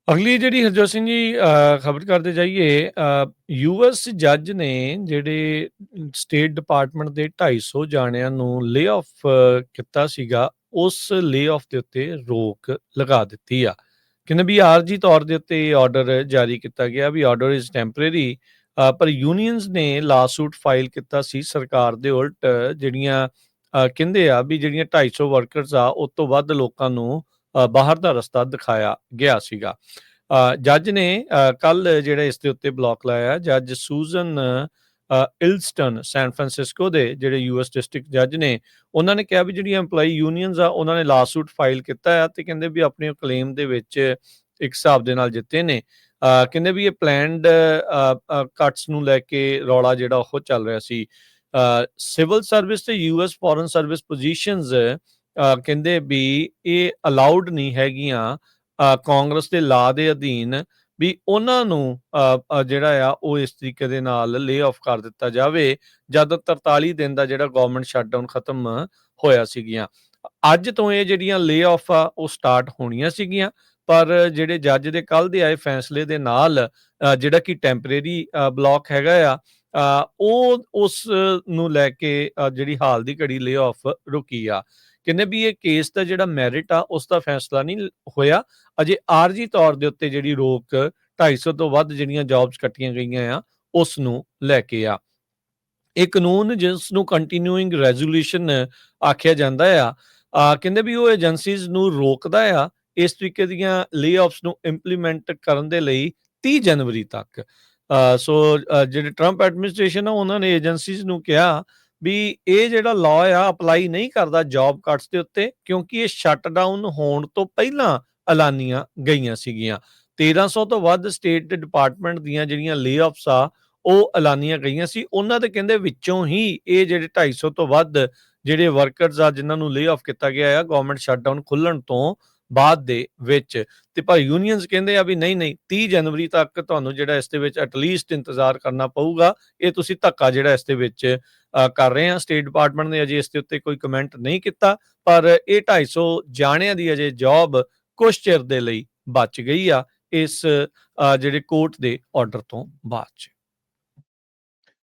ਅਗਲੀ ਜਿਹੜੀ ਹਰਜੋਤ ਸਿੰਘ ਜੀ ਖਬਰ ਕਰਦੇ ਜਾਈਏ ਯੂਐਸ ਜੱਜ ਨੇ ਜਿਹੜੇ ਸਟੇਟ ਡਿਪਾਰਟਮੈਂਟ ਦੇ 250 ਜਾਣਿਆਂ ਨੂੰ ਲੇ-ਆਫ ਕੀਤਾ ਸੀਗਾ, ਉਸ ਲੇ-ਆਫ ਦੇ ਉੱਤੇ ਰੋਕ ਲਗਾ ਦਿੱਤੀ ਆ। ਕਹਿੰਦੇ ਵੀ ਆਰਜੀ ਤੌਰ ਦੇ ਉੱਤੇ ਇਹ ਆਰਡਰ ਜਾਰੀ ਕੀਤਾ ਗਿਆ ਵੀ ਆਰਡਰ ਇਜ਼ ਟੈਂਪਰੇਰੀ। ਪਰ ਯੂਨੀਅਨਸ ਨੇ ਲਾਸੂਟ ਫਾਈਲ ਕੀਤਾ ਸੀ ਸਰਕਾਰ ਦੇ ਉਲਟ, ਜਿਹੜੀਆਂ ਕਹਿੰਦੇ ਆ ਵੀ ਜਿਹੜੀਆਂ 250 ਵਰਕਰਸ ਆ ਉਸ ਤੋਂ ਵੱਧ ਲੋਕਾਂ ਨੂੰ ਬਾਹਰ ਦਾ ਰਸਤਾ ਦਿਖਾਇਆ ਗਿਆ ਸੀਗਾ। ਜੱਜ ਨੇ ਕੱਲ ਜਿਹੜਾ ਇਸ ਦੇ ਉੱਤੇ ਬਲੋਕ ਲਾਇਆ, ਜੱਜ ਸੂਜ਼ਨ ਇਲਸਟਨ ਸੈਨ ਫਰਾਂਸਿਸਕੋ ਦੇ ਜਿਹੜੇ ਯੂਐਸ ਡਿਸਟ੍ਰਿਕਟ ਜੱਜ ਨੇ, ਉਹਨਾਂ ਨੇ ਕਿਹਾ ਵੀ ਜਿਹੜੀਆਂ EMPLOYEE ਯੂਨੀਅਨਸ ਆ ਉਹਨਾਂ ਨੇ ਲਾਸੂਟ ਫਾਈਲ ਕੀਤਾ ਆ ਤੇ ਕਹਿੰਦੇ ਵੀ ਆਪਣੇ ਕਲੇਮ ਦੇ ਵਿੱਚ ਇੱਕ ਹਿਸਾਬ ਦੇ ਨਾਲ ਜਿੱਤੇ ਨੇ। ਕਹਿੰਦੇ ਵੀ ਇਹ ਪਲੈਨਡ ਕੱਟਸ ਨੂੰ ਲੈ ਕੇ ਰੌਲਾ ਜਿਹੜਾ ਉਹ ਚੱਲ ਰਿਹਾ ਸੀ। ਸਿਵਲ ਸਰਵਿਸ ਤੇ ਯੂਐਸ ਫੋਰਨ ਸਰਵਿਸ ਪੋਜੀਸ਼ਨਸ ਕਹਿੰਦੇ ਵੀ ਇਹ ਅਲਾਉਡ ਨਹੀਂ ਹੈਗੀਆਂ ਕਾਂਗਰਸ ਦੇ ਲਾ ਦੇ ਅਧੀਨ, ਵੀ ਉਹਨਾਂ ਨੂੰ ਜਿਹੜਾ ਆ ਉਹ ਇਸ ਤਰੀਕੇ ਦੇ ਨਾਲ ਲੇ-ਆਫ ਕਰ ਦਿੱਤਾ ਜਾਵੇ ਜਦ 43 ਦਿਨ ਦਾ ਜਿਹੜਾ ਗਵਰਨਮੈਂਟ ਸ਼ਟਡਾਊਨ ਖਤਮ ਹੋਇਆ ਸੀਗੀਆਂ। ਅੱਜ ਤੋਂ ਇਹ ਜਿਹੜੀਆਂ ਲੇ-ਆਫ ਆ ਉਹ ਸਟਾਰਟ ਹੋਣੀਆਂ ਸੀਗੀਆਂ, ਪਰ ਜਿਹੜੇ ਜੱਜ ਦੇ ਕੱਲ ਦੇ ਆਏ ਫੈਸਲੇ ਦੇ ਨਾਲ ਜਿਹੜਾ ਕਿ ਟੈਂਪਰੇਰੀ ਬਲੋਕ ਹੈਗਾ ਆ, ਉਹ ਉਸ ਨੂੰ ਲੈ ਕੇ ਜਿਹੜੀ ਹਾਲ ਦੀ ਘੜੀ ਲੇ-ਆਫ ਰੁਕੀ ਆ। ਕਹਿੰਦੇ ਵੀ ਇਹ ਕੇਸ ਦਾ ਜਿਹੜਾ ਮੈਰਿਟ ਆ ਉਸ ਦਾ ਫੈਸਲਾ ਨਹੀਂ ਹੋਇਆ, ਅਜੇ ਆਰਜੀ ਤੌਰ ਦੇ ਉੱਤੇ ਜਿਹੜੀ ਰੋਕ 250 ਤੋਂ ਵੱਧ ਜਿਹੜੀਆਂ ਜੌਬਸ ਕੱਟੀਆਂ ਗਈਆਂ ਆ ਉਸ ਨੂੰ ਲੈ ਕੇ ਆ। ਇਹ ਕਾਨੂੰਨ ਜਿਸ ਨੂੰ ਕੰਟੀਨਿਊਇੰਗ ਰੈਜ਼ੋਲੂਸ਼ਨ ਆਖਿਆ ਜਾਂਦਾ ਆ, ਕਹਿੰਦੇ ਵੀ ਉਹ ਏਜੰਸੀਜ਼ ਨੂੰ ਰੋਕਦਾ ਆ ਇਸ ਤਰੀਕੇ ਦੀਆਂ ਲੇ-ਆਫਸ ਨੂੰ ਇੰਪਲੀਮੈਂਟ ਕਰਨ ਦੇ ਲਈ 30 ਜਨਵਰੀ ਤੱਕ। ਜਿਹੜੇ ਟਰੰਪ ਐਡਮਿਨਿਸਟ੍ਰੇਸ਼ਨ ਆ ਉਹਨਾਂ ਨੇ ਏਜੰਸੀਜ਼ ਨੂੰ ਕਿਹਾ ਵੀ ਇਹ ਜਿਹੜਾ ਲਾਅ ਆ ਅਪਲਾਈ ਨਹੀਂ ਕਰਦਾ ਜੌਬ ਕੱਟਸ ਦੇ ਉੱਤੇ, ਕਿਉਂਕਿ ਇਹ ਸ਼ਟਡਾਊਨ ਹੋਣ ਤੋਂ ਪਹਿਲਾਂ ਐਲਾਨੀਆਂ ਗਈਆਂ ਸੀਗੀਆਂ। 1300 ਤੋਂ ਵੱਧ ਸਟੇਟ ਡਿਪਾਰਟਮੈਂਟ ਦੀਆਂ ਜਿਹੜੀਆਂ ਲੇ-ਆਫਸ ਆ ਉਹ ਐਲਾਨੀਆਂ ਗਈਆਂ ਸੀ। ਉਹਨਾਂ ਦੇ ਕਹਿੰਦੇ ਵਿੱਚੋਂ ਹੀ ਇਹ ਜਿਹੜੇ 250 ਤੋਂ ਵੱਧ ਜਿਹੜੇ ਵਰਕਰਸ ਆ ਜਿਨ੍ਹਾਂ ਨੂੰ ਲੇ-ਆਫ ਕੀਤਾ ਗਿਆ ਆ ਗਵਰਨਮੈਂਟ ਸ਼ਟਡਾਊਨ ਖੁੱਲਣ ਤੋਂ ਬਾਅਦ ਦੇ ਵਿੱਚ। ਤੇ ਪਰ ਯੂਨੀਅਨਸ ਕਹਿੰਦੇ ਆ ਵੀ ਨਹੀਂ 30 ਜਨਵਰੀ ਤੱਕ ਤੁਹਾਨੂੰ ਜਿਹੜਾ ਇਸ ਦੇ ਵਿੱਚ ਐਟਲੀਸਟ ਇੰਤਜ਼ਾਰ ਕਰਨਾ ਪਊਗਾ। ਇਹ ਤੁਸੀਂ ਧੱਕਾ ਜਿਹੜਾ ਇਸ ਦੇ ਵਿੱਚ ਕਰ ਰਹੇ ਆ। ਸਟੇਟ ਡਿਪਾਰਟਮੈਂਟ ਨੇ ਅਜੇ ਇਸ ਦੇ ਉੱਤੇ ਕੋਈ ਕਮੈਂਟ ਨਹੀਂ ਕੀਤਾ, ਪਰ ਇਹ 250 ਜਾਣਿਆਂ ਦੀ ਅਜੇ ਜੌਬ ਕੁਛ ਚਿਰ ਦੇ ਲਈ ਬਚ ਗਈ ਆ ਇਸ ਜਿਹੜੇ ਕੋਰਟ ਦੇ ਆਰਡਰ ਤੋਂ ਬਾਅਦ 'ਚ।